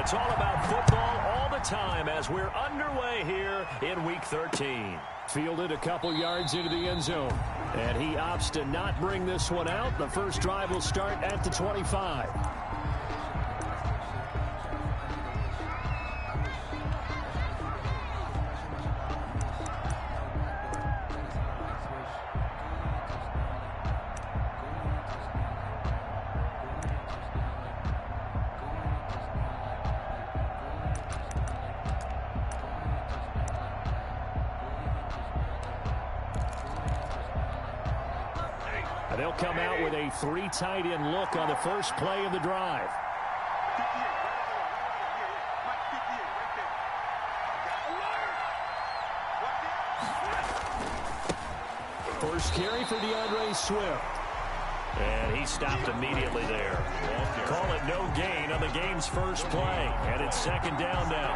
It's all about football all the time as we're underway here in Week 13. Fielded a couple yards into the end zone. And he opts to not bring this one out. The first drive will start at the 25. They'll come out with a 3 tight end look on the first play of the drive. First carry for DeAndre Swift. And he stopped immediately there. Call it no gain on the game's first play. And it's second down now.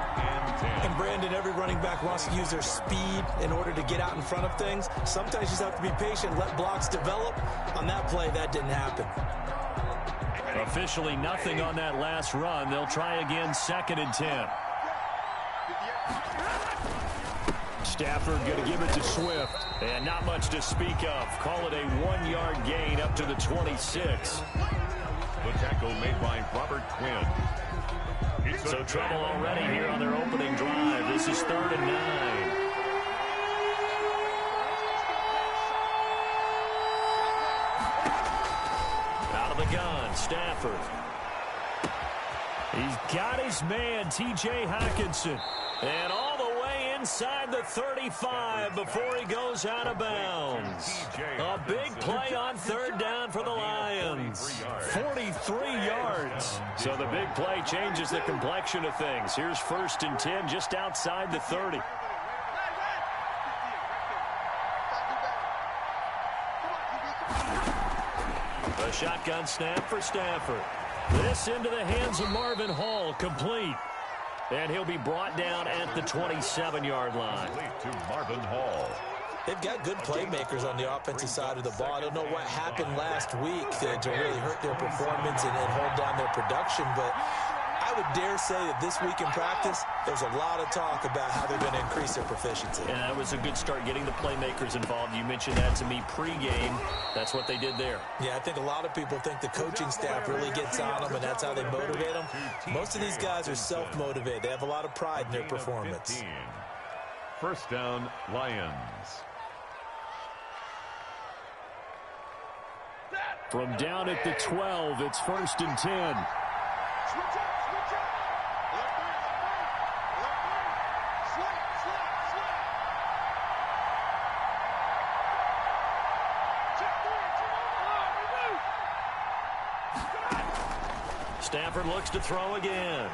And Brandon, every running back wants to use their speed in order to get out in front of things. Sometimes you just have to be patient, let blocks develop. On that play, that didn't happen. Officially nothing on that last run. They'll try again, second and 10. Stafford going to give it to Swift. And not much to speak of. Call it a 1-yard gain up to the 26. The tackle made by Robert Quinn. So trouble already here on their opening drive. This is 3rd and 9. Out of the gun, Stafford. He's got his man, T.J. Hockenson. And all the way inside the 35 before he goes out of bounds. A big play on 3rd down for the Lions. 43 yards. So the big play changes the complexion of things. Here's 1st and 10 just outside the 30. A shotgun snap for Stafford. This into the hands of Marvin Hall, complete. And he'll be brought down at the 27-yard line. To Marvin Hall. They've got good playmakers on the offensive side of the ball. I don't know what happened last week to really hurt their performance and hold down their production, but I would dare say that this week in practice, there's a lot of talk about how they're going to increase their proficiency. And that was a good start, getting the playmakers involved. You mentioned that to me pregame. That's what they did there. Yeah, I think a lot of people think the coaching staff really gets on them, and that's how they motivate them. Most of these guys are self-motivated. They have a lot of pride in their performance. 1st down, Lions. From down at the 12, it's 1st and 10. Stafford looks to throw again.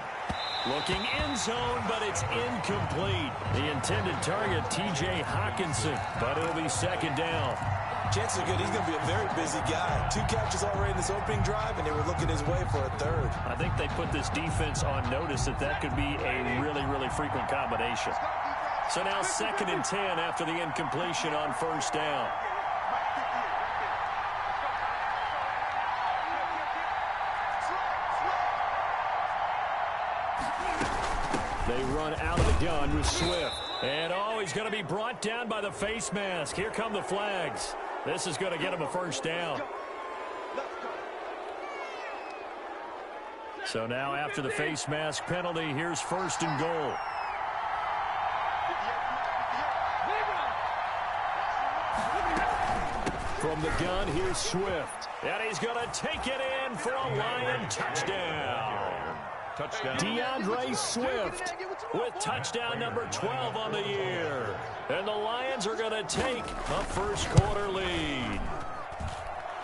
Looking end zone, but it's incomplete. The intended target, T.J. Hockenson, but it'll be 2nd down. Chances are good. He's going to be a very busy guy. 2 catches already in this opening drive, and they were looking his way for a 3rd. I think they put this defense on notice that could be a really, really frequent combination. So now 2nd and 10 after the incompletion on 1st down. They run out of the gun with Swift. And, he's going to be brought down by the face mask. Here come the flags. This is going to get him a 1st down. So now after the face mask penalty, here's 1st and goal. From the gun, here's Swift. And he's going to take it in for a Lion touchdown. DeAndre Swift with touchdown number 12 on the year. And the Lions are going to take a 1st quarter lead.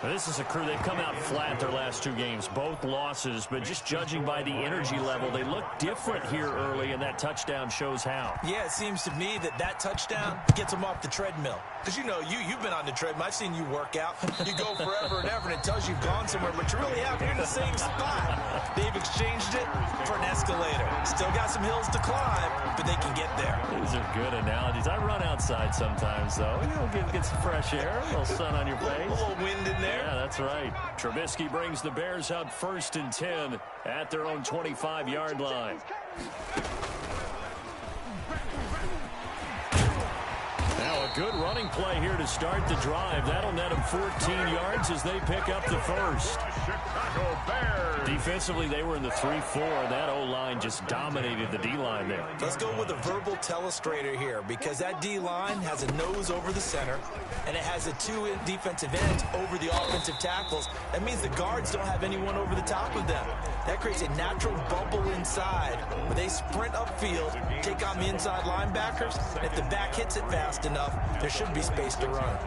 Now, this is a crew, they've come out flat their last 2 games, both losses, but just judging by the energy level, they look different here early, and that touchdown shows how. Yeah, it seems to me that touchdown gets them off the treadmill. Because, you've been on the treadmill. I've seen you work out. You go forever and ever, and it tells you you've gone somewhere, but you really haven't. You're in the same spot. They've exchanged it for an escalator. Still got some hills to climb, but they can get there. These are good analogies. I run outside sometimes, though. Get some fresh air, a little sun on your face. A little wind in there. Yeah, that's right. Trubisky brings the Bears up 1st and 10 at their own 25-yard line. Now a good running play here to start the drive. That'll net them 14 yards as they pick up the first. Chicago Bears. Defensively, they were in the 3-4, and that O-line just dominated the D-line there. Let's go with a verbal telestrator here, because that D-line has a nose over the center, and it has a 2 defensive ends over the offensive tackles. That means the guards don't have anyone over the top of them. That creates a natural bubble inside where they sprint upfield, take on the inside linebackers, and if the back hits it fast enough, there should be space to run.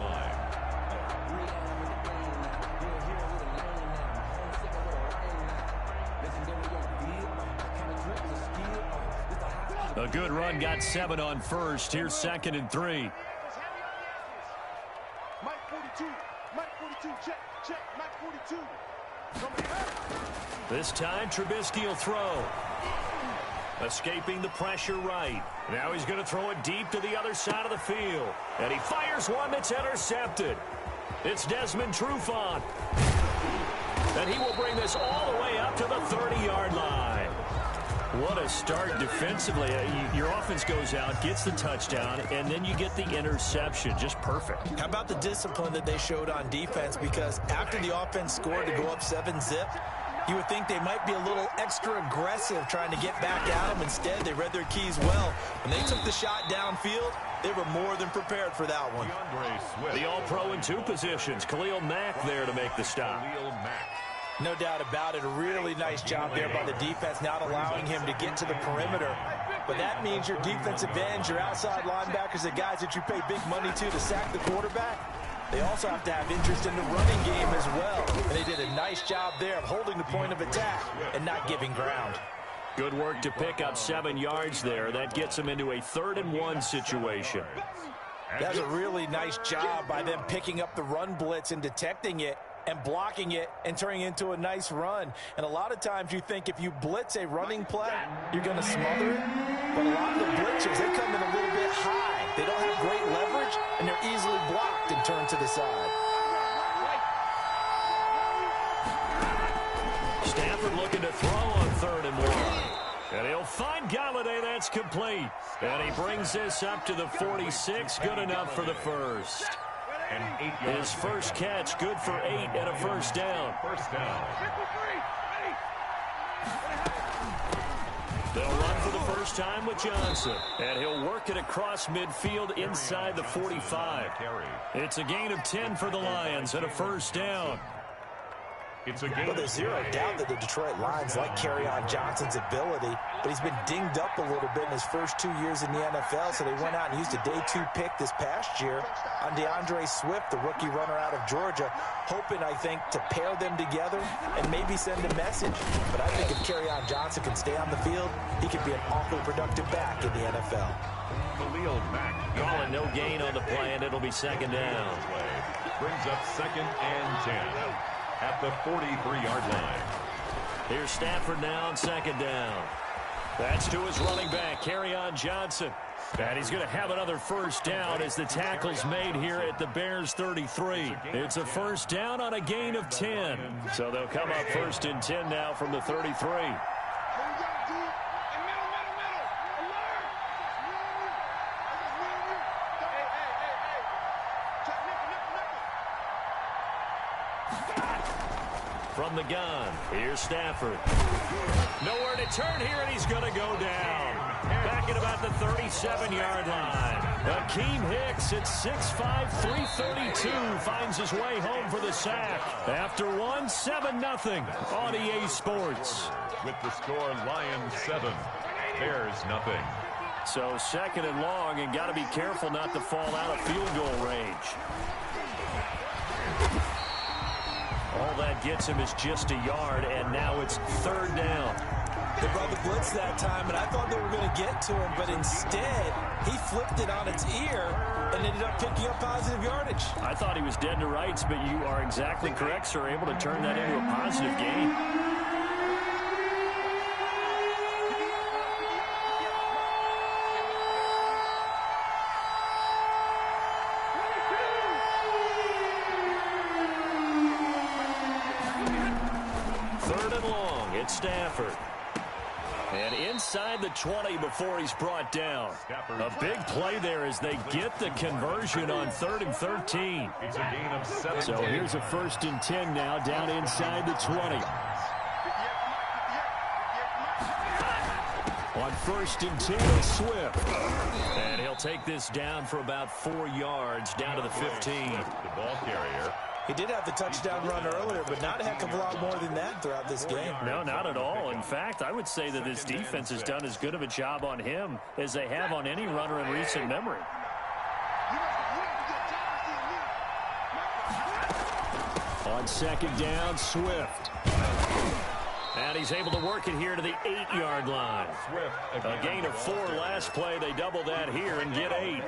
A good run, got 7 on first. Here's 2nd and 3. Mike 42, check, Mike 42. This time, Trubisky will throw. Escaping the pressure right. Now he's going to throw it deep to the other side of the field. And he fires one that's intercepted. It's Desmond Trufant. And he will bring this all the way up to the 30-yard line. What a start defensively. Your offense goes out, gets the touchdown, and then you get the interception. Just perfect. How about the discipline that they showed on defense? Because after the offense scored to go up 7-zip, you would think they might be a little extra aggressive trying to get back at them. Instead, they read their keys well. When they took the shot downfield, they were more than prepared for that one. The All-Pro in 2 positions. Khalil Mack there to make the stop. No doubt about it. A really nice job there by the defense, not allowing him to get to the perimeter. But that means your defensive ends, your outside linebackers, the guys that you pay big money to sack the quarterback, they also have to have interest in the running game as well. And they did a nice job there of holding the point of attack and not giving ground. Good work to pick up 7 yards there. That gets them into a 3rd and 1 situation. That's a really nice job by them picking up the run blitz and detecting it and blocking it and turning it into a nice run. And a lot of times you think if you blitz a running play, you're going to smother it. But a lot of the blitzers, they come in a little bit high. They don't have great leverage, and they're easily blocked and turned to the side. Stafford looking to throw on 3rd and 1. And he'll find Galladay. That's complete. And he brings this up to the 46. Good enough for the first. His first catch, good for 8 and a first down. They'll run for the first time with Johnson. And he'll work it across midfield inside the 45. It's a gain of 10 for the Lions and a first down. Well, there's zero doubt that the Detroit Lions like Kerryon Johnson's ability, but he's been dinged up a little bit in his first 2 years in the NFL, so they went out and used a day 2 pick this past year on DeAndre Swift, the rookie runner out of Georgia, hoping, I think, to pair them together and maybe send a message. But I think if Kerryon Johnson can stay on the field, he could be an awfully productive back in the NFL. Khalil Mack calling no gain on the play, and it'll be 2nd down. Brings up 2nd and 10. At the 43-yard line. Here's Stafford now on 2nd down. That's to his running back, Kerryon Johnson. And he's going to have another first down as the tackle's made here at the Bears 33. It's a first down on a gain of 10. So they'll come up 1st and 10 now from the 33. From the gun, here's Stafford. Nowhere to turn here, and he's going to go down. Back at about the 37-yard line. Akeem Hicks at 6'5", 332 finds his way home for the sack. After 7-0 on EA Sports. With the score, Lions 7, Bears nothing. So 2nd and long, and got to be careful not to fall out of field goal range. All that gets him is just a yard, and now it's 3rd down. They brought the blitz that time, and I thought they were going to get to him, but instead, he flipped it on its ear and ended up picking up positive yardage. I thought he was dead to rights, but you are exactly correct, sir, able to turn that into a positive gain. Matt Stafford. And inside the 20 before he's brought down. A big play there as they get the conversion on 3rd and 13. It's a gain of 7. So here's a 1st and 10 now down inside the 20. On 1st and 10, Swift. And he'll take this down for about 4 yards down to the 15. The ball carrier. He did have the touchdown run earlier, but not a heck of a lot more than that throughout this game. No, not at all. In fact, I would say that this defense has done as good of a job on him as they have on any runner in recent memory. On 2nd down, Swift. And he's able to work it here to the 8-yard line. A gain of 4 last play. They double that here and get 8.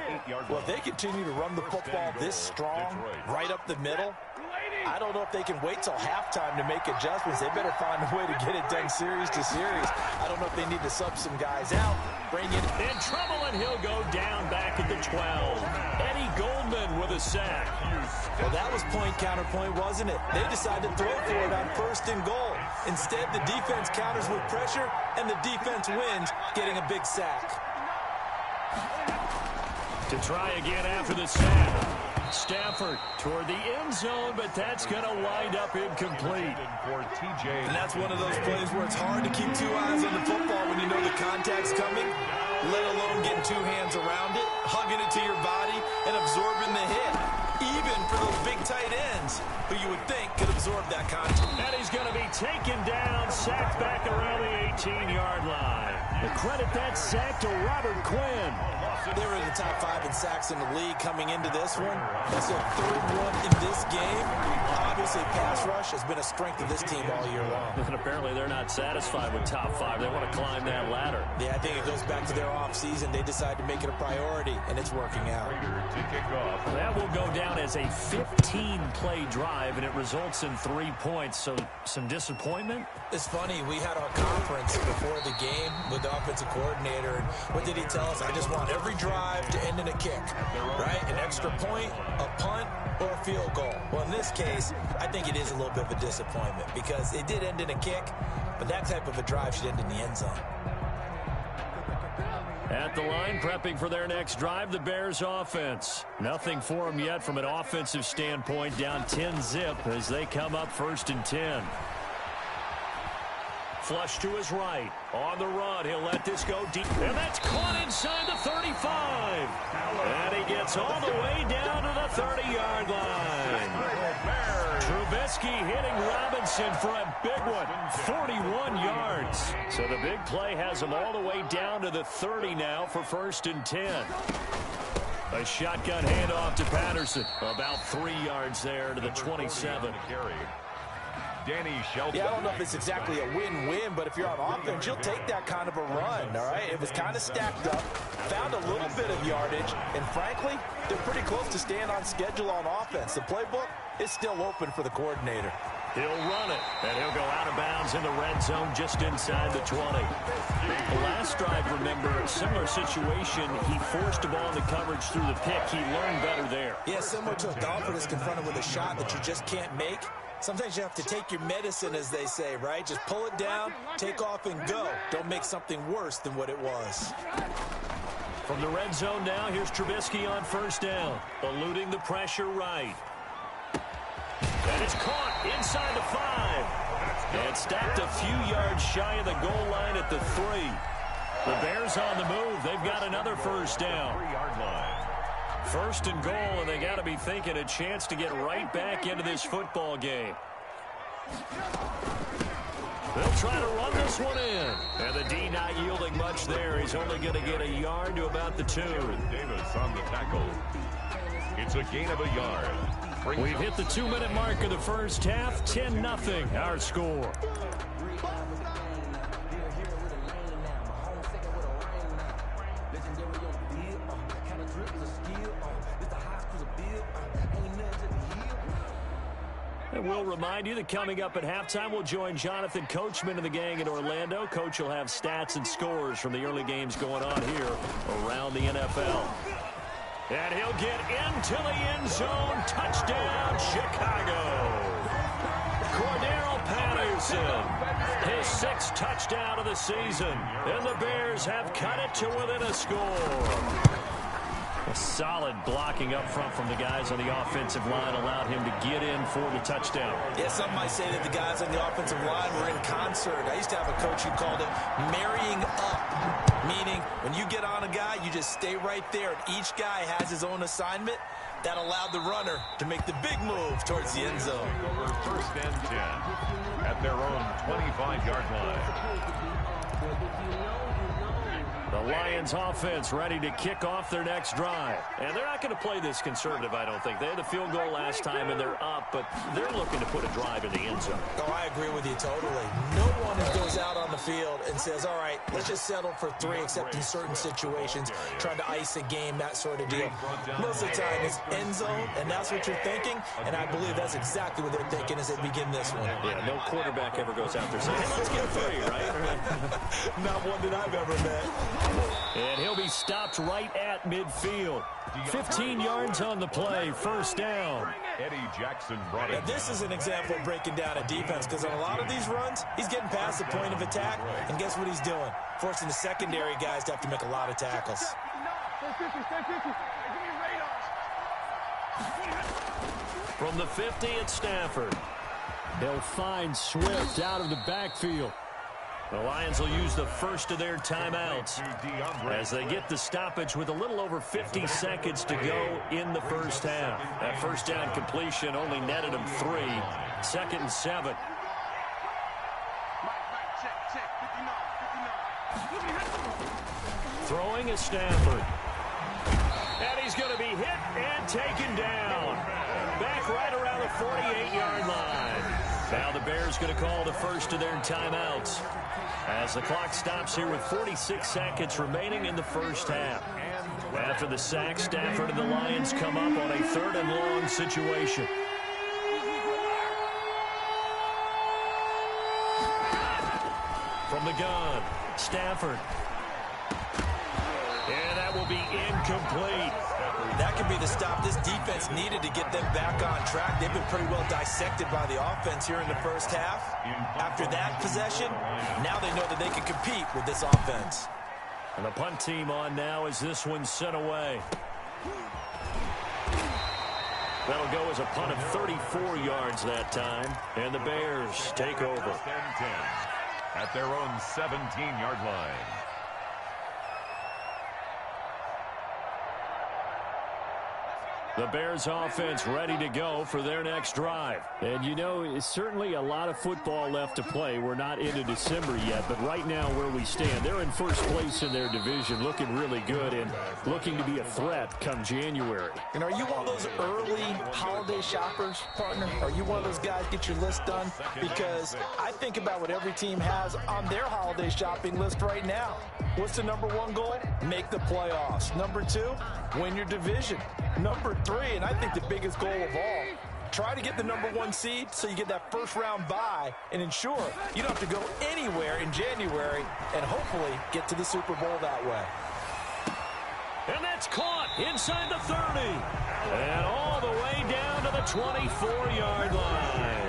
Well, if they continue to run the football this strong, right up the middle, I don't know if they can wait till halftime to make adjustments. They better find a way to get it done series to series. I don't know if they need to sub some guys out, bring in trouble, and he'll go down back at the 12. Eddie Goldman with a sack. Well, that was point counterpoint, wasn't it? They decided to throw for it on 1st and goal. Instead, the defense counters with pressure, and the defense wins, getting a big sack. To try again after the sack. Stafford toward the end zone, but that's going to wind up incomplete. And that's one of those plays where it's hard to keep 2 eyes on the football when you know the contact's coming, let alone getting 2 hands around it, hugging it to your body, and absorbing the hit. Even for those big tight ends, who you would think could absorb that contact. And he's going to be taken down, sacked back around the 18-yard line. The credit that sack to Robert Quinn. They were in the top 5 in sacks in the league coming into this one. That's their 3rd one in this game. Obviously, pass rush has been a strength of this team all year long. And apparently they're not satisfied with top 5. They want to climb that ladder. Yeah, I think it goes back to their offseason. They decided to make it a priority, and it's working out. That will go down as a 15-play drive, and it results in 3 points. So some disappointment? It's funny. We had our conference before the game with the offensive coordinator, and what did he tell us? I just want every drive to end in a kick, right? An extra point, a punt, or a field goal. Well, in this case, I think it is a little bit of a disappointment because it did end in a kick, but that type of a drive should end in the end zone. At the line, prepping for their next drive, the Bears offense. Nothing for them yet from an offensive standpoint, down 10-zip as they come up 1st and 10. Flush to his right. On the run, he'll let this go deep. And that's caught inside the 35. And he gets all the way down to the 30-yard line. Trubisky hitting Robinson for a big one, 41 yards. So the big play has him all the way down to the 30 now for 1st and 10. A shotgun handoff to Patterson. About 3 yards there to the 27. Danny Shelton. Yeah, I don't know if it's exactly a win-win, but if you're on offense, you'll take that kind of a run, all right? It was kind of stacked up, found a little bit of yardage, and frankly, they're pretty close to staying on schedule on offense. The playbook is still open for the coordinator. He'll run it, and he'll go out of bounds in the red zone just inside the 20. The last drive, remember, similar situation. He forced the ball into coverage through the pick. He learned better there. Yeah, similar to a golfer that's confronted with a shot that you just can't make. Sometimes you have to take your medicine, as they say, right? Just pull it down, take off, and go. Don't make something worse than what it was. From the red zone now, here's Trubisky on 1st down, eluding the pressure right. And it's caught inside the 5. And stopped a few yards shy of the goal line at the 3. The Bears on the move. They've got another 1st down. 3-yard line. 1st and goal, and they got to be thinking a chance to get right back into this football game. They'll try to run this one in. And the D not yielding much there. He's only going to get a yard to about the 2. Davis on the tackle. It's a gain of a yard. We've hit the 2-minute mark of the first half. 10-0 our score. And we'll remind you that coming up at halftime, we'll join Jonathan Coachman and the gang in Orlando. Coach will have stats and scores from the early games going on here around the NFL. And he'll get into the end zone. Touchdown, Chicago. Cordero Patterson. His 6th touchdown of the season. And the Bears have cut it to within a score. A solid blocking up front from the guys on the offensive line allowed him to get in for the touchdown. Yeah, some might say that the guys on the offensive line were in concert. I used to have a coach who called it marrying up, meaning when you get on a guy, you just stay right there, and each guy has his own assignment. That allowed the runner to make the big move towards the end zone. Over 1st and 10 at their own 25-yard line. The Lions offense ready to kick off their next drive. And they're not going to play this conservative, I don't think. They had the field goal last time, and they're up, but they're looking to put a drive in the end zone. Oh, I agree with you totally. No one goes out on the field and says, all right, let's just settle for 3, except in certain situations, trying to ice a game, that sort of deal. Most of the time, it's end zone, and that's what you're thinking, and I believe that's exactly what they're thinking as they begin this one. Yeah, no quarterback ever goes out there saying, hey, let's get 3, right? Not one that I've ever met. And he'll be stopped right at midfield. 15 yards on the play, 1st down. Eddie Jackson brought it. Now, this is an example of breaking down a defense, because on a lot of these runs, he's getting past the point of attack, and guess what he's doing? Forcing the secondary guys to have to make a lot of tackles. From the 50 at Stafford. They'll find Swift out of the backfield. The Lions will use the first of their timeouts as they get the stoppage with a little over 50 seconds to go in the first half. That first down completion only netted them 3. 2nd and 7. Throwing is Stafford. And he's going to be hit and taken down. Back right around the 48-yard line. Now the Bears going to call the first of their timeouts as the clock stops here with 46 seconds remaining in the first half. After the sack, Stafford and the Lions come up on a 3rd and long situation. From the gun, Stafford. And that will be incomplete. That could be the stop this defense needed to get them back on track. They've been pretty well dissected by the offense here in the first half. After that possession, now they know that they can compete with this offense. And the punt team on now as this one's sent away. That'll go as a punt of 34 yards that time. And the Bears take over. 1st and 10 at their own 17-yard line. The Bears offense ready to go for their next drive. And you know, it's certainly a lot of football left to play. We're not into December yet, but right now where we stand, they're in first place in their division, looking really good and looking to be a threat come January. And are you one of those early holiday shoppers, partner? Are you one of those guys get your list done? Because I think about what every team has on their holiday shopping list right now. What's the number 1 goal? Make the playoffs. Number 2, win your division. Number 3, and I think the biggest goal of all, try to get the number 1 seed so you get that first-round bye and ensure you don't have to go anywhere in January and hopefully get to the Super Bowl that way. And that's caught inside the 30. And all the way down to the 24-yard line.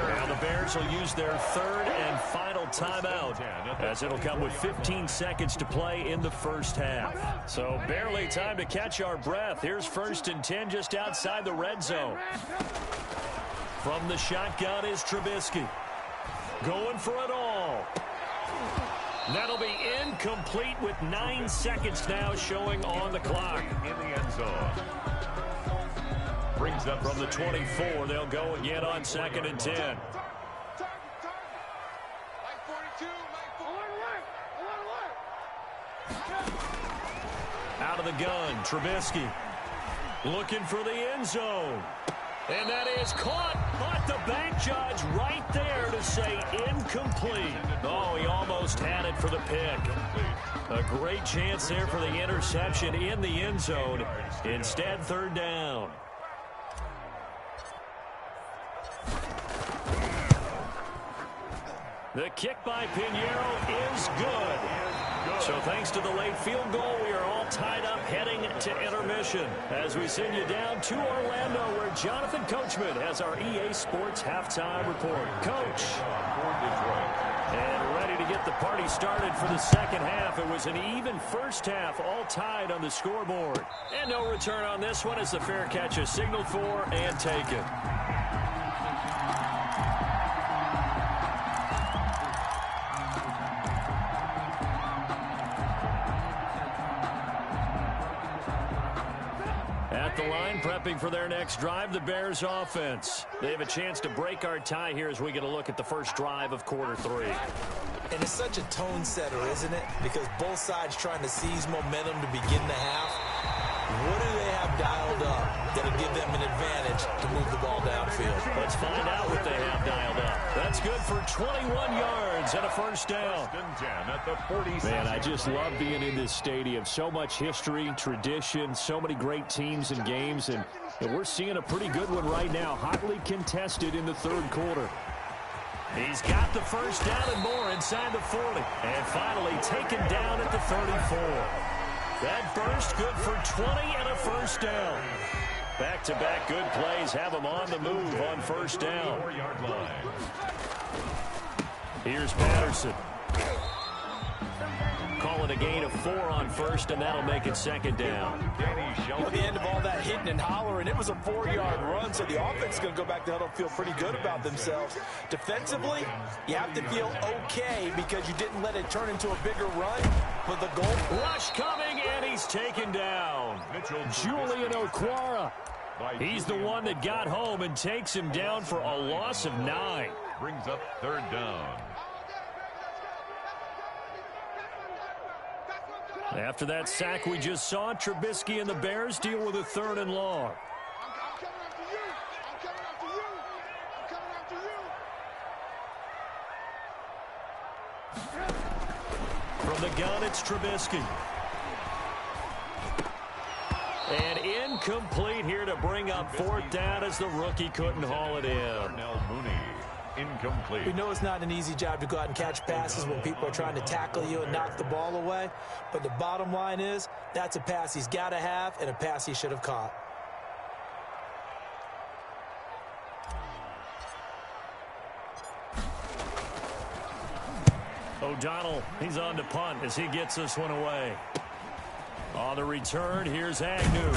Now the Bears will use their 3rd and final timeout as it'll come with 15 seconds to play in the first half. So barely time to catch our breath. Here's 1st and 10 just outside the red zone. From the shotgun is Trubisky. Going for it all. That'll be incomplete with 9 seconds now showing on the clock. In the end zone. Brings up from the 24. They'll go again on 2nd and 10. Out of the gun, Trubisky looking for the end zone. And that is caught, but the bank judge right there to say incomplete. Oh, he almost had it for the pick. A great chance there for the interception in the end zone. Instead, 3rd down. The kick by Pinheiro is good. So thanks to the late field goal, we are all tied up heading to intermission as we send you down to Orlando where Jonathan Coachman has our EA Sports halftime report. Coach. For Detroit. the party started for the second half. It was an even first half, all tied on the scoreboard. And no return on this one as the fair catch is signaled for and taken. At the line, prepping for their next drive, the Bears offense. They have a chance to break our tie here as we get a look at the first drive of quarter 3. And it's such a tone setter, isn't it? Because both sides trying to seize momentum to begin the half. What do they have dialed up that'll give them an advantage to move the ball downfield? Let's find out what they have dialed up. That's good for 21 yards and a first down. At the 46. Man, I just love being in this stadium. So much history, tradition, so many great teams and games, and we're seeing a pretty good one right now, hotly contested in the third quarter. He's got the first down and more inside the 40, and finally taken down at the 34. That burst good for 20 and a first down. Back-to-back good plays have him on the move on first down. 4-yard line. Here's Patterson. Calling a gain of 4 on first, and that'll make it second down. At the end of all that hitting and hollering, it was a 4-yard run, so the offense is going to go back to huddle and feel pretty good about themselves. Defensively, you have to feel okay because you didn't let it turn into a bigger run. But the goal... Rush coming, and he's taken down. Julian Okwara. He's the one that got home and takes him down for a loss of 9. Brings up third down. After that sack we just saw, Trubisky and the Bears deal with a 3rd and long. From the gun, it's Trubisky. And incomplete here to bring up 4th down as the rookie couldn't haul it in. Darnell Mooney, incomplete. We know it's not an easy job to go out and catch passes when people are trying to tackle you and knock the ball away. But the bottom line is, that's a pass he's got to have and a pass he should have caught. O'Donnell, he's on to punt as he gets this one away. On the return, here's Agnew.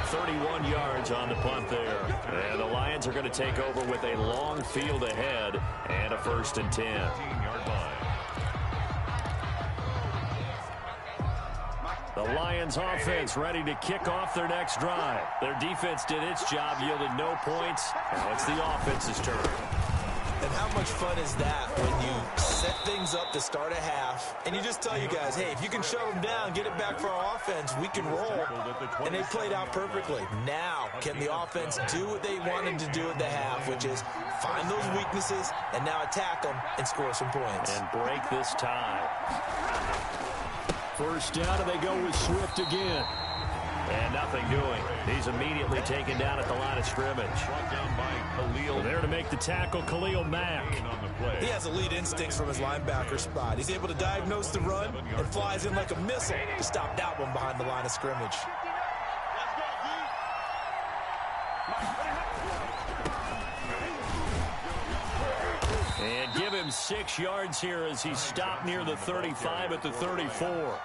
31 yards on the punt there. And the Lions are going to take over with a long field ahead and a 1st and 10. 15-yard line. The Lions offense ready to kick off their next drive. Their defense did its job, yielded no points. Now it's the offense's turn. And how much fun is that when you set things up to start a half and you just tell you guys, hey, if you can shut them down, get it back for our offense, we can roll. And they played out perfectly. Now, can the offense do what they wanted to do at the half, which is find those weaknesses and now attack them and score some points. And break this tie. First down, and they go with Swift again. And nothing doing. He's immediately taken down at the line of scrimmage. Brought down by Khalil. There to make the tackle, Khalil Mack. On the play. He has elite instincts from his linebacker spot. He's able to diagnose the run and flies in like a missile to stop that one behind the line of scrimmage. And give him 6 yards here as he stopped near the 35 at the 34.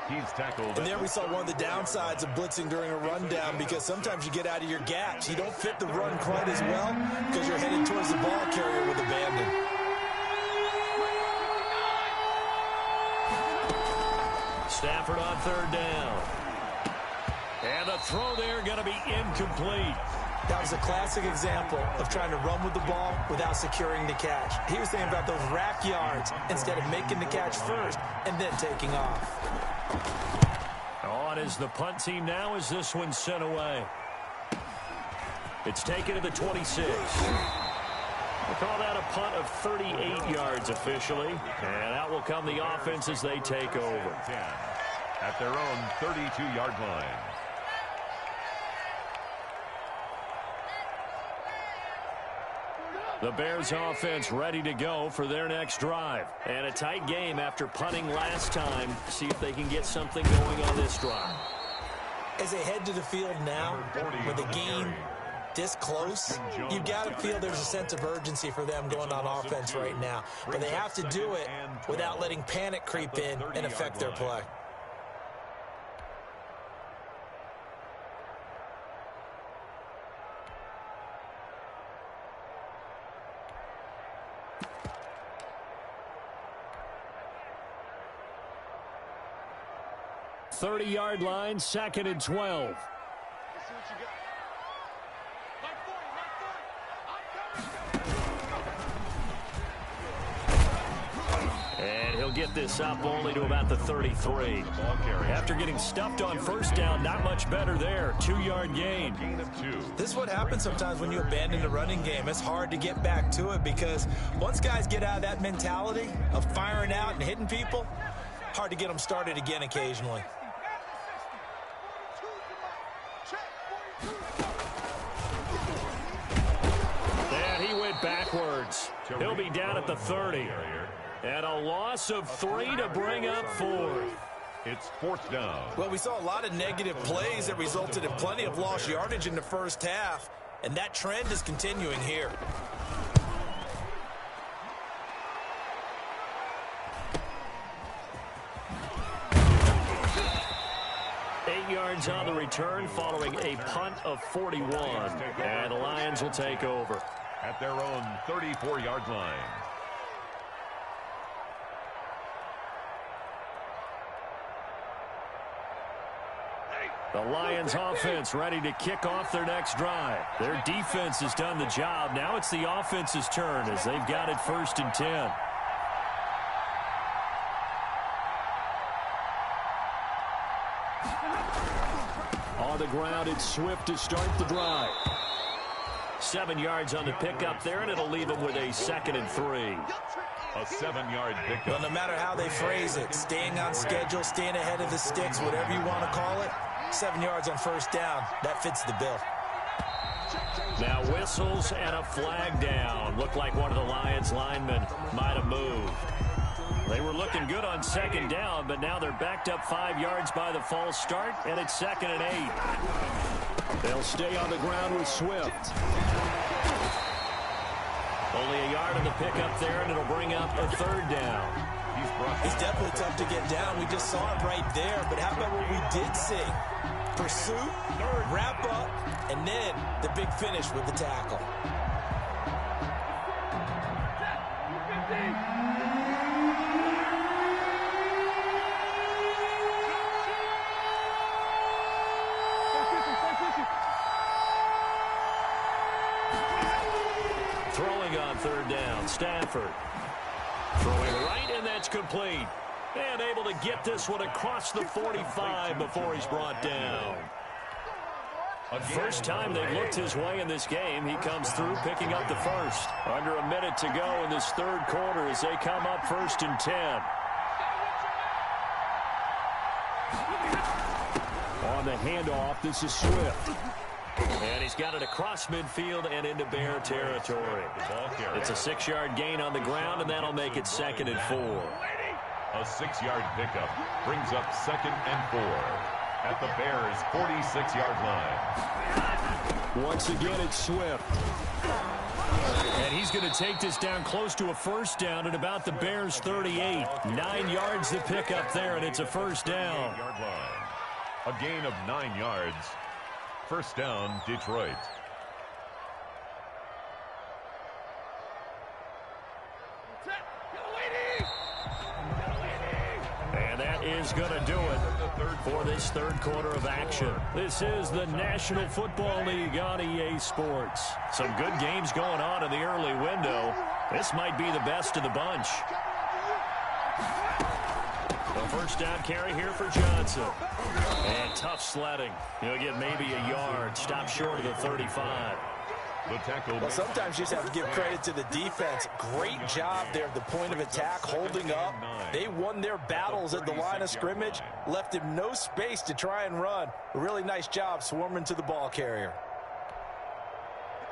He's tackled. And there we saw one of the downsides of blitzing during a rundown because sometimes you get out of your gaps. You don't fit the run quite as well because you're headed towards the ball carrier with abandon. Stafford on 3rd down. And the throw there going to be incomplete. That was a classic example of trying to run with the ball without securing the catch. He was thinking about those rack yards instead of making the catch first and then taking off. On is the punt team now as this one's sent away. It's taken to the 26. We'll call that a punt of 38 yards officially. And out will come the offense as they take over. 10 at their own 32-yard line. The Bears offense ready to go for their next drive. And a tight game after punting last time. See if they can get something going on this drive. As they head to the field now, with the game this close, you've got to feel there's a sense of urgency for them going on offense right now. But they have to do it without letting panic creep in and affect their play. .30-yard line, 2nd and 12. And he'll get this up only to about the 33. After getting stuffed on first down, not much better there. 2-yard gain. This is what happens sometimes when you abandon the running game. It's hard to get back to it because once guys get out of that mentality of firing out and hitting people, hard to get them started again occasionally. And he went backwards. He'll be down at the 30. And a loss of 3 to bring up 4th. It's 4th down. Well, we saw a lot of negative plays that resulted in plenty of lost yardage in the first half, and that trend is continuing here. Yards on the return following a punt of 41. And the Lions will take over. At their own 34-yard line. The Lions offense ready to kick off their next drive. Their defense has done the job. Now it's the offense's turn as they've got it 1st and 10. On the ground, it's Swift to start the drive. 7 yards on the pickup there, and it'll leave them with a 2nd and 3. A 7-yard pickup. Well, no matter how they phrase it, staying on schedule, staying ahead of the sticks, whatever you want to call it, 7 yards on first down, that fits the bill. Now whistles and a flag down. Looked like one of the Lions linemen might have moved. They were looking good on 2nd down, but now they're backed up 5 yards by the false start, and it's 2nd and 8. They'll stay on the ground with Swift. Only a yard on the pickup there, and it'll bring up a 3rd down. He's definitely tough to get down. We just saw it right there, but how about what we did see? Pursuit, wrap up, and then the big finish with the tackle. Throwing on 3rd down, Stanford. Throwing right, and that's complete. And able to get this one across the 45 before he's brought down. First time they've looked his way in this game. He comes through picking up the first. Under a minute to go in this 3rd quarter as they come up 1st and 10. On the handoff, this is Swift. And he's got it across midfield and into Bear territory. It's a 6-yard gain on the ground, and that'll make it 2nd and 4. A 6-yard pickup brings up 2nd and 4 at the Bears' 46-yard line. Once again, it's Swift. And he's going to take this down close to a 1st down at about the Bears' 38. 9 yards to pick up there, and it's a 1st down. A gain of 9 yards. 1st down, Detroit. And that is going to do it for this 3rd quarter of action. This is the National Football League on EA Sports. Some good games going on in the early window. This might be the best of the bunch. The 1st down carry here for Johnson. And tough sledding. He'll get maybe a yard. Stop short of the 35. Well, sometimes you just have to give credit to the defense. Great job there at the point of attack, holding up. They won their battles at the line of scrimmage, left him no space to try and run. A really nice job swarming to the ball carrier.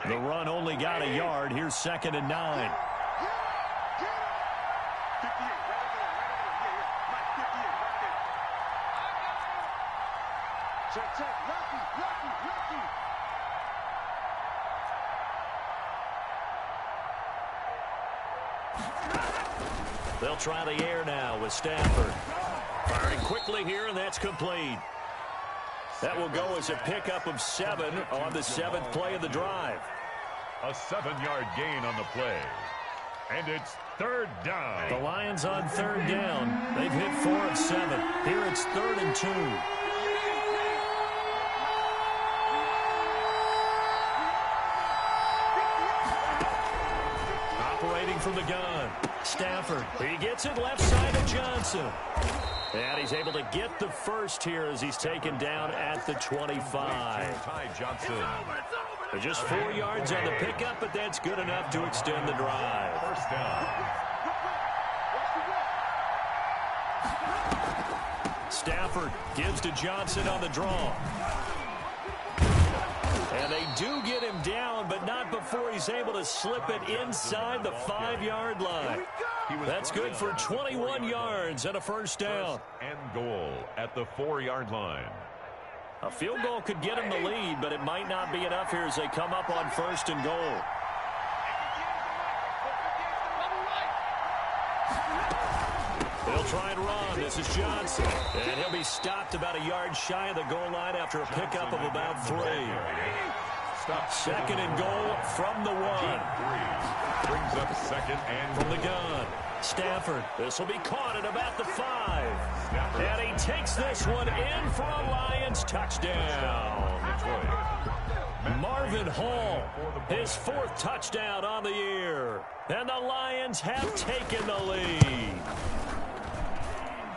The run only got a yard. Here's 2nd and 9. They'll try the air now with Stafford. Firing quickly here, and that's complete. That will go as a pickup of 7 on the 7th play of the drive. A 7-yard gain on the play. And it's 3rd down. The Lions on 3rd down. They've hit 4 of 7. Here it's 3rd and 2. Operating from the gun. Stafford. He gets it left side of Johnson. And he's able to get the first here as he's taken down at the 25. Ty Johnson. Just 4 yards on the pickup, but that's good enough to extend the drive. 1st down. Stafford gives to Johnson on the draw. And they do get him down, but not before he's able to slip it inside the 5-yard line. That's good for 21 yards and a 1st down. And goal at the 4-yard line. A field goal could get him the lead, but it might not be enough here as they come up on 1st and goal. They'll try and run. This is Johnson. And he'll be stopped about a yard shy of the goal line after a pickup of about 3. 2nd and goal from the 1. Brings up 2nd and from the gun. Stafford. This will be caught at about the 5. And he takes this one in for a Lions touchdown. Marvin Hall, his 4th touchdown on the year. And the Lions have taken the lead.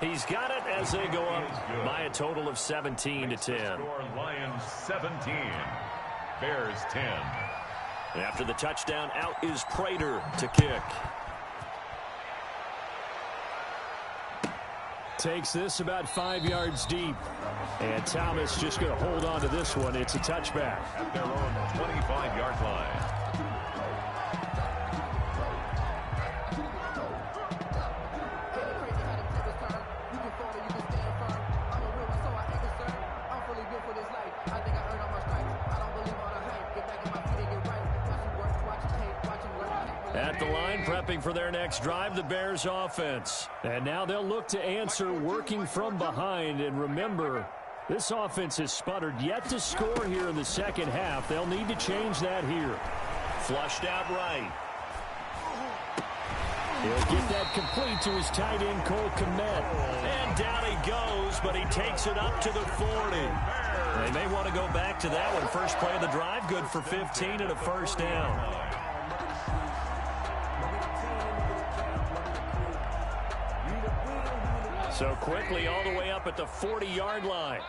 He's got it as they go up by a total of 17-10. Lions 17, Bears 10. And after the touchdown, out is Prater to kick. Takes this about 5 yards deep. And Thomas just going to hold on to this one. It's a touchback. At their own 25-yard line. At the line, prepping for their next drive, the Bears offense. And now they'll look to answer working from behind. And remember, this offense has sputtered yet to score here in the 2nd half. They'll need to change that here. Flushed out right. He'll get that complete to his tight end, Cole Kmet. And down he goes, but he takes it up to the 40. They may want to go back to that one. First play of the drive, good for 15 and a 1st down. So quickly all the way up at the 40-yard line.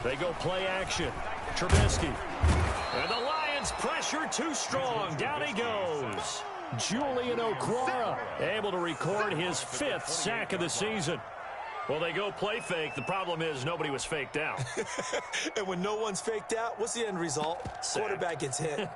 They go play action. Trubisky. And the Lions pressure too strong. Down he goes. Julian Okwara able to record his 5th sack of the season. Well, they go play fake. The problem is nobody was faked out. And when no one's faked out, what's the end result? Sack. Quarterback gets hit.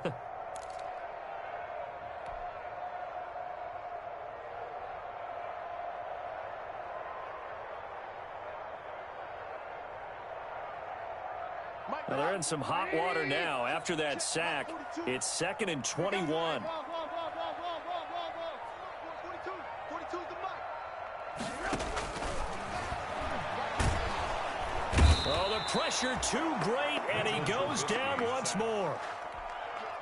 Well, they're in some hot water now. After that sack, it's 2nd and 21. Oh, the pressure too great, and he goes down once more.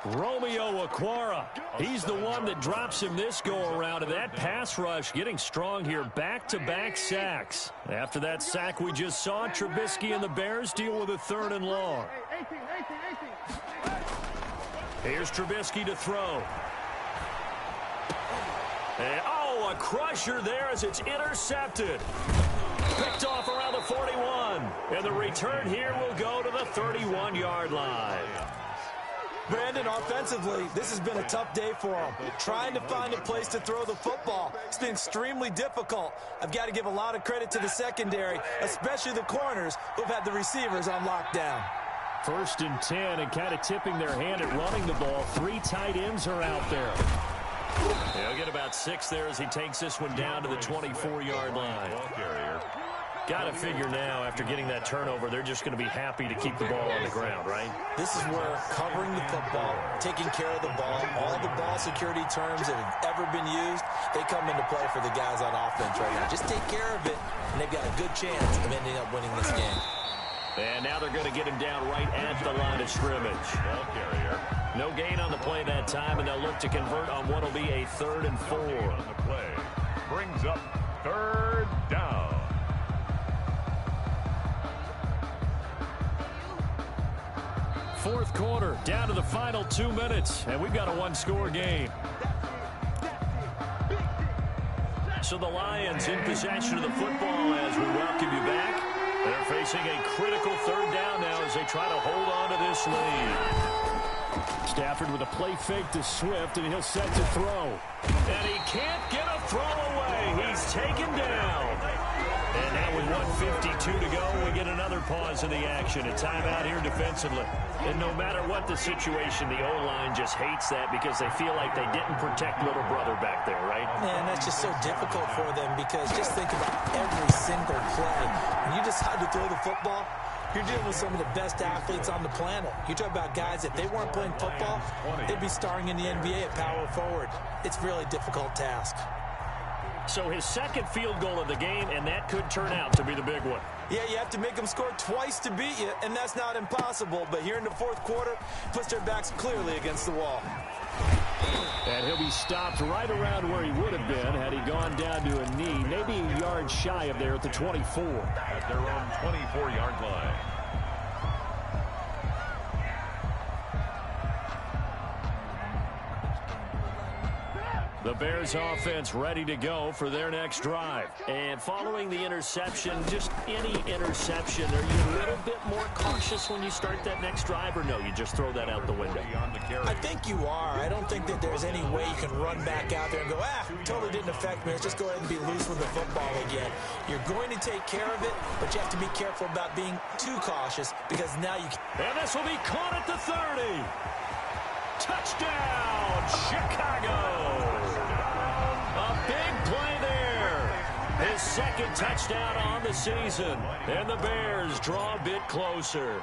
Romeo Okwara, he's the one that drops him this go-around, and that pass rush getting strong here. Back-to-back sacks. After that sack we just saw, Trubisky and the Bears deal with a 3rd and long. Here's Trubisky to throw. And, oh, a crusher there as it's intercepted. Picked off around the 41. And the return here will go to the 31-yard line. Brandon, offensively, this has been a tough day for him. Trying to find a place to throw the football. It's been extremely difficult. I've got to give a lot of credit to the secondary, especially the corners who've had the receivers on lockdown. 1st and 10, and kind of tipping their hand at running the ball. 3 tight ends are out there. He'll get about 6 there as he takes this one down to the 24-yard line. Got to figure now, after getting that turnover, they're just going to be happy to keep the ball on the ground, right? This is where covering the football, taking care of the ball, all the ball security terms that have ever been used, they come into play for the guys on offense right now. Just take care of it, and they've got a good chance of ending up winning this game. And now they're going to get him down right at the line of scrimmage. Ball carrier. No gain on the play that time, and they'll look to convert on what will be a 3rd and 4. On the play. Brings up 3rd down. Fourth quarter, down to the final 2 minutes, and we've got a one-score game. So the Lions in possession of the football as we welcome you back. They're facing a critical 3rd down now as they try to hold on to this lead. Stafford with a play fake to Swift, and he'll set to throw. And he can't get a throw away. He's taken down. And now with 1:52 to go, we get another pause in the action. A timeout here defensively. And no matter what the situation, the O-line just hates that because they feel like they didn't protect little brother back there, right? Man, that's just so difficult for them because just think about every single play. When you decide to throw the football, you're dealing with some of the best athletes on the planet. You talk about guys, if they weren't playing football, they'd be starring in the NBA at power forward. It's a really difficult task. So his second field goal of the game, and that could turn out to be the big one. Yeah, you have to make them score twice to beat you, and that's not impossible. But here in the fourth quarter, puts their backs clearly against the wall. And he'll be stopped right around where he would have been had he gone down to a knee, maybe a yard shy of there at the 24. At their own 24-yard line. The Bears offense ready to go for their next drive. And following the interception, just any interception, are you a little bit more cautious when you start that next drive, or no, you just throw that out the window? I think you are. I don't think that there's any way you can run back out there and go, totally didn't affect me. Let's just go ahead and be loose with the football again. You're going to take care of it, but you have to be careful about being too cautious because now you can. And this will be caught at the 30. Touchdown, Chicago. A big play there. His second touchdown on the season. And the Bears draw a bit closer.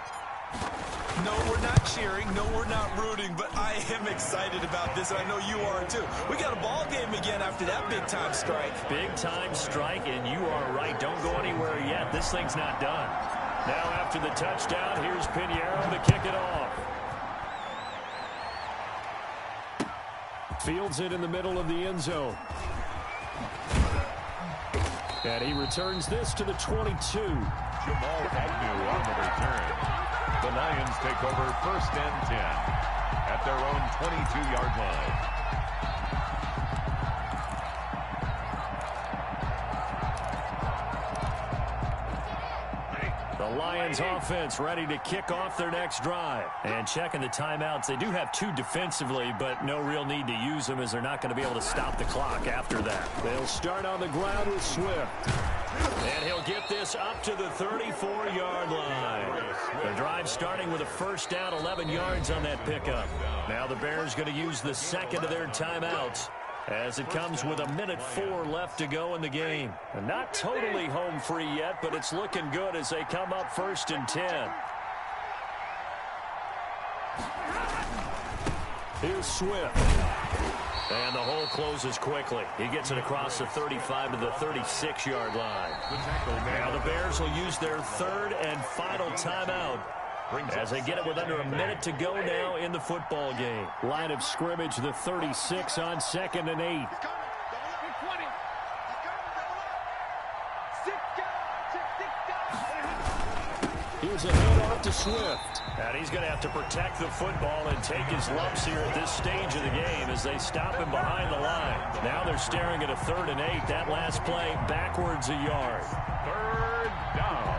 No, we're not cheering. No, we're not rooting. But I am excited about this, and I know you are too. We got a ball game again after that big-time strike. Big-time strike, and you are right. Don't go anywhere yet. This thing's not done. Now after the touchdown, here's Pinheiro to kick it off. Fields it in the middle of the end zone. And he returns this to the 22. Jamal Agnew on the return. The Lions take over 1st and 10 at their own 22-yard line. The Lions offense ready to kick off their next drive. And checking the timeouts. They do have 2 defensively, but no real need to use them as they're not going to be able to stop the clock after that. They'll start on the ground with Swift. And he'll get this up to the 34-yard line. The drive starting with a 1st down, 11 yards on that pickup. Now the Bears going to use the second of their timeouts as it comes with 1:04 left to go in the game. And not totally home free yet, but it's looking good as they come up 1st and 10. Here's Swift. And the hole closes quickly. He gets it across the 35 to the 36-yard line. Now the Bears will use their 3rd and final timeout as they get it with under a minute to go now in the football game. Line of scrimmage, the 36 on 2nd and 8. Here's a handoff to Swift. And he's going to have to protect the football and take his lumps here at this stage of the game as they stop him behind the line. Now they're staring at a 3rd and 8. That last play backwards a yard. 3rd down.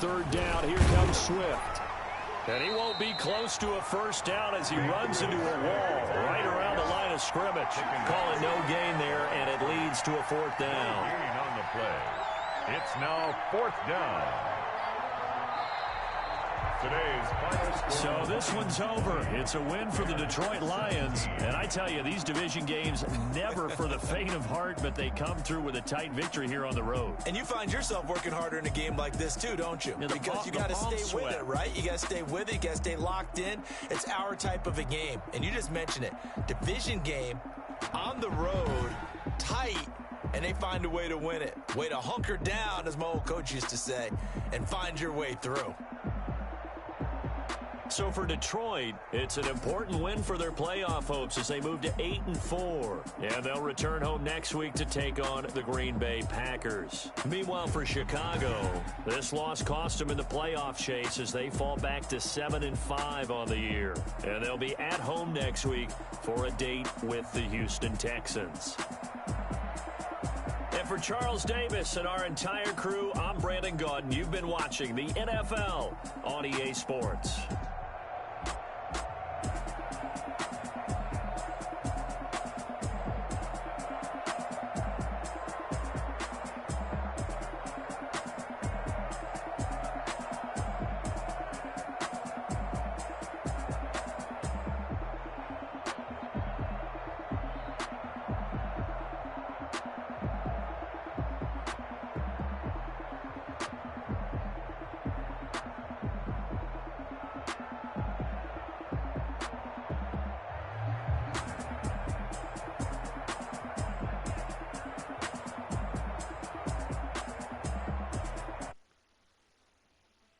third down. Here comes Swift. And he won't be close to a first down as he runs into a wall right around the line of scrimmage. Call it no gain there, and it leads to a fourth down. Gain on the play. It's now fourth down. Today's final score. So this one's over. It's a win for the Detroit Lions. And I tell you, these division games never for the faint of heart, but they come through with a tight victory here on the road. And you find yourself working harder in a game like this too, don't you? Yeah, because you got to stay with it, right? You got to stay with it. You got to stay locked in. It's our type of a game. And you just mentioned it. Division game on the road, tight. And they find a way to win it. Way to hunker down, as my old coach used to say, and find your way through. So for Detroit, it's an important win for their playoff hopes as they move to 8-4. And they'll return home next week to take on the Green Bay Packers. Meanwhile, for Chicago, this loss cost them in the playoff chase as they fall back to 7-5 on the year. And they'll be at home next week for a date with the Houston Texans. And for Charles Davis and our entire crew, I'm Brandon Gaudin. You've been watching the NFL on EA Sports.